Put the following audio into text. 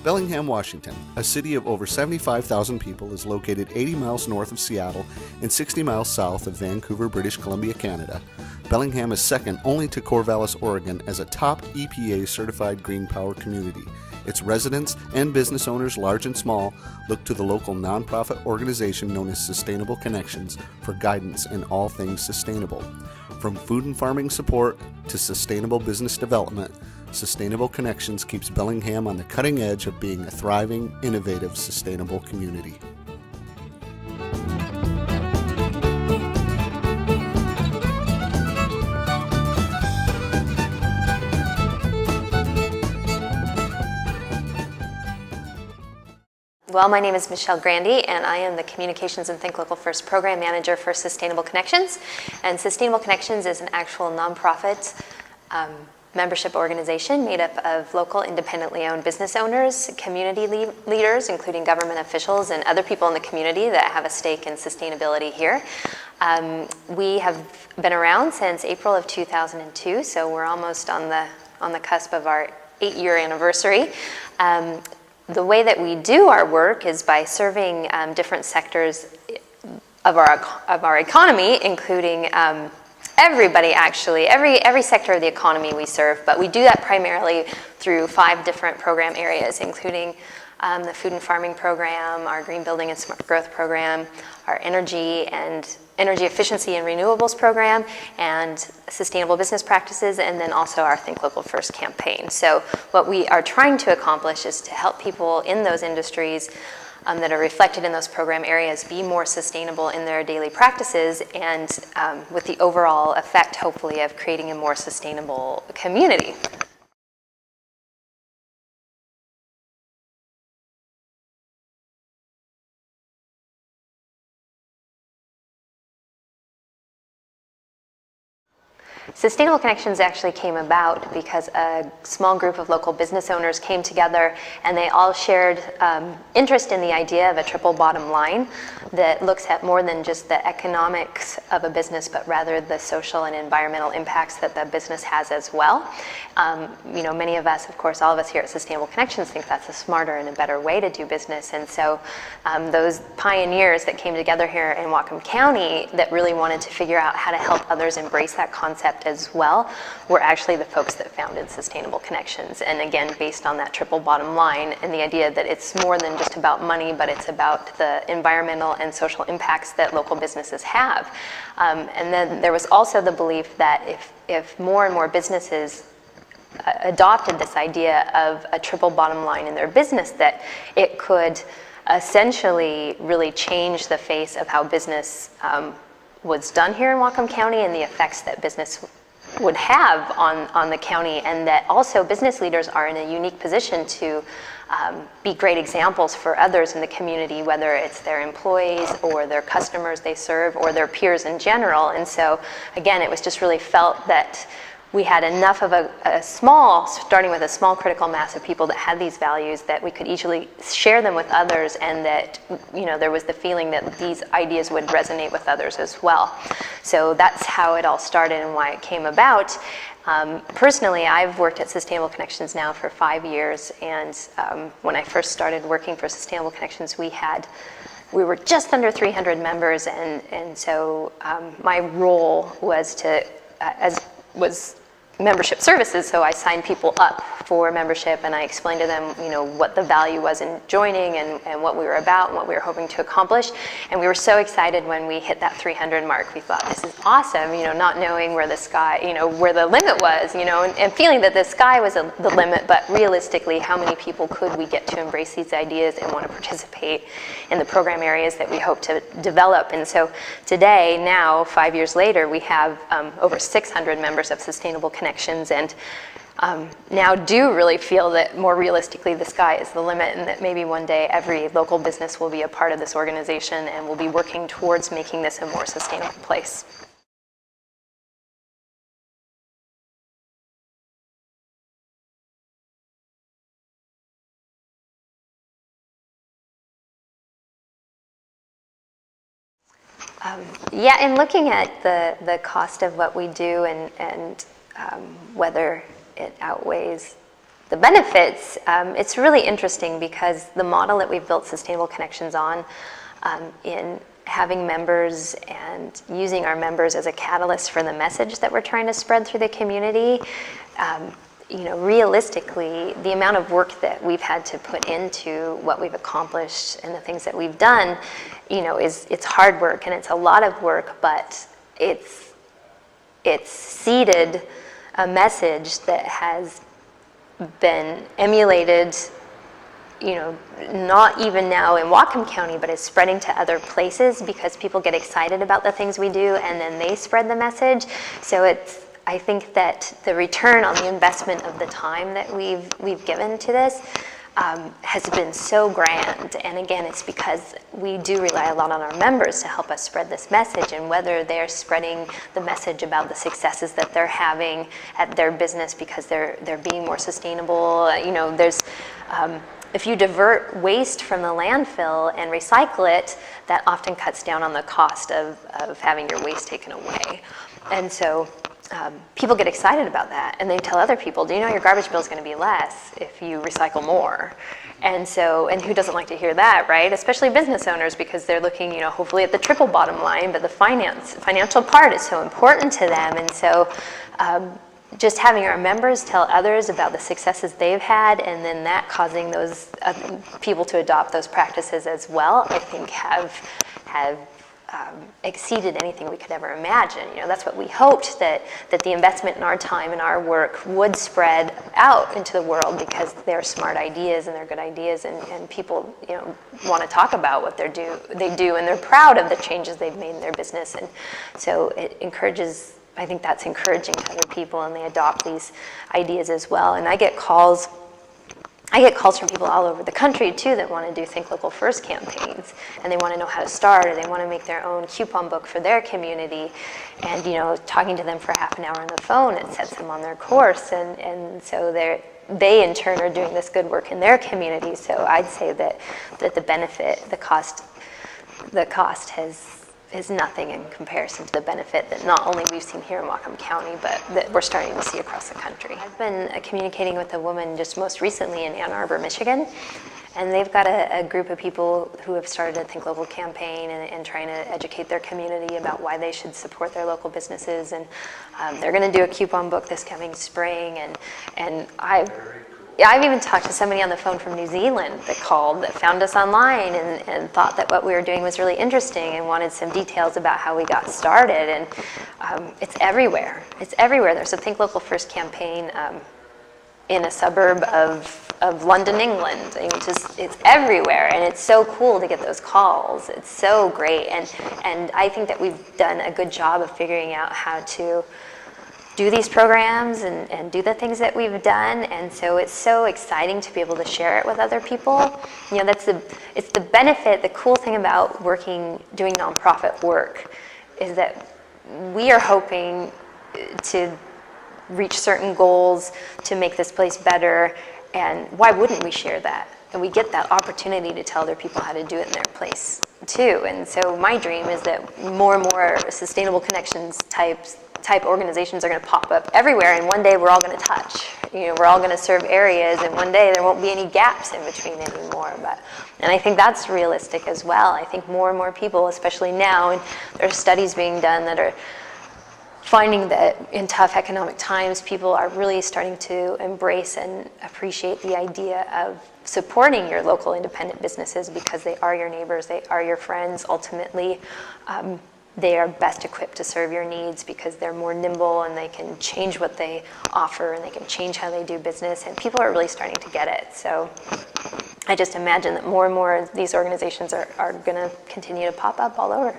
Bellingham, Washington, a city of over 75,000 people, is located 80 miles north of Seattle and 60 miles south of Vancouver, British Columbia, Canada. Bellingham is second only to Corvallis, Oregon as a top EPA certified green power community. Its residents and business owners, large and small, look to the local nonprofit organization known as Sustainable Connections for guidance in all things sustainable. From food and farming support to sustainable business development, Sustainable Connections keeps Bellingham on the cutting edge of being a thriving, innovative, sustainable community. Well, my name is Michelle Grandy, and I am the Communications and Think Local First Program Manager for Sustainable Connections. And Sustainable Connections is an actual nonprofit membership organization made up of local independently owned business owners, community leaders, including government officials and other people in the community that have a stake in sustainability here. We have been around since April of 2002, so we're almost on the cusp of our 8-year anniversary. The way that we do our work is by serving different sectors of our economy, including everybody, actually, every sector of the economy we serve, but we do that primarily through 5 different program areas, including the food and farming program, our green building and smart growth program, our energy efficiency and renewables program, and sustainable business practices, and then also our Think Local First campaign. So what we are trying to accomplish is to help people in those industries that are reflected in those program areas be more sustainable in their daily practices, and with the overall effect, hopefully, of creating a more sustainable community. Sustainable Connections actually came about because a small group of local business owners came together and they all shared interest in the idea of a triple bottom line that looks at more than just the economics of a business, but rather the social and environmental impacts that the business has as well. Many of us, of course, all of us here at Sustainable Connections think that's a smarter and a better way to do business. And so those pioneers that came together here in Whatcom County that really wanted to figure out how to help others embrace that concept as well were actually the folks that founded Sustainable Connections. And again, based on that triple bottom line and the idea that it's more than just about money, but it's about the environmental and social impacts that local businesses have. And then there was also the belief that if more and more businesses adopted this idea of a triple bottom line in their business, that it could essentially really change the face of how business was done here in Whatcom County and the effects that business would have on the county, and that also business leaders are in a unique position to be great examples for others in the community, whether it's their employees or their customers they serve or their peers in general. And so again, it was just really felt that we had enough of starting with a small critical mass of people that had these values, that we could easily share them with others, and that there was the feeling that these ideas would resonate with others as well. So that's how it all started and why it came about. Personally, I've worked at Sustainable Connections now for 5 years, and when I first started working for Sustainable Connections, we were just under 300 members, and so my role was was membership services, so I signed people up for membership, and I explained to them, what the value was in joining and what we were about and what we were hoping to accomplish. And we were so excited when we hit that 300 mark. We thought, this is awesome, not knowing where the sky, where the limit was, and feeling that the sky was the limit, but realistically, how many people could we get to embrace these ideas and want to participate in the program areas that we hope to develop. And so today, now, 5 years later, we have over 600 members of Sustainable Connections, and now do really feel that more realistically the sky is the limit, and that maybe one day every local business will be a part of this organization and will be working towards making this a more sustainable place. In looking at the cost of what we do and whether it outweighs the benefits, it's really interesting because the model that we've built Sustainable Connections on, in having members and using our members as a catalyst for the message that we're trying to spread through the community, realistically, the amount of work that we've had to put into what we've accomplished and the things that we've done, it's hard work and it's a lot of work, but it's seeded a message that has been emulated, not even now in Whatcom County, but is spreading to other places because people get excited about the things we do and then they spread the message. So I think that the return on the investment of the time that we've given to this has been so grand. And again, it's because we do rely a lot on our members to help us spread this message, and whether they're spreading the message about the successes that they're having at their business because they're being more sustainable. If you divert waste from the landfill and recycle it, that often cuts down on the cost of having your waste taken away. And so people get excited about that, and they tell other people, do you know your garbage bill is going to be less if you recycle more? And who doesn't like to hear that, right? Especially business owners, because they're looking, hopefully at the triple bottom line, but the financial part is so important to them. And so just having our members tell others about the successes they've had, and then that causing those people to adopt those practices as well, I think have exceeded anything we could ever imagine. That's what we hoped, that the investment in our time and our work would spread out into the world, because they're smart ideas and they're good ideas, and people want to talk about what they do, and they're proud of the changes they've made in their business. And so it encourages, I think that's encouraging to other people, and they adopt these ideas as well. And I get calls from people all over the country too that want to do Think Local First campaigns, and they want to know how to start, or they want to make their own coupon book for their community. And talking to them for half an hour on the phone, it sets them on their course, and so they in turn are doing this good work in their community. So I'd say that the benefit, the cost is nothing in comparison to the benefit that not only we've seen here in Whatcom County, but that we're starting to see across the country. I've been communicating with a woman just most recently in Ann Arbor, Michigan, and they've got a group of people who have started a Think Local campaign and trying to educate their community about why they should support their local businesses. And they're going to do a coupon book this coming spring, and I've even talked to somebody on the phone from New Zealand that called, that found us online and thought that what we were doing was really interesting and wanted some details about how we got started. And it's everywhere. It's everywhere. There's a Think Local First campaign in a suburb of London, England. It's everywhere, and it's so cool to get those calls. It's so great, and I think that we've done a good job of figuring out how to do these programs and do the things that we've done. And so it's so exciting to be able to share it with other people. It's the benefit, the cool thing about doing nonprofit work is that we are hoping to reach certain goals to make this place better, and why wouldn't we share that? And we get that opportunity to tell other people how to do it in their place too. And so my dream is that more and more Sustainable Connections type organizations are going to pop up everywhere, and one day we're all going to touch. We're all going to serve areas, and one day there won't be any gaps in between anymore. And I think that's realistic as well. I think more and more people, especially now, and there are studies being done that are finding that in tough economic times, people are really starting to embrace and appreciate the idea of supporting your local independent businesses, because they are your neighbors, they are your friends. Ultimately, they are best equipped to serve your needs because they're more nimble, and they can change what they offer, and they can change how they do business, and people are really starting to get it. So I just imagine that more and more of these organizations are going to continue to pop up all over.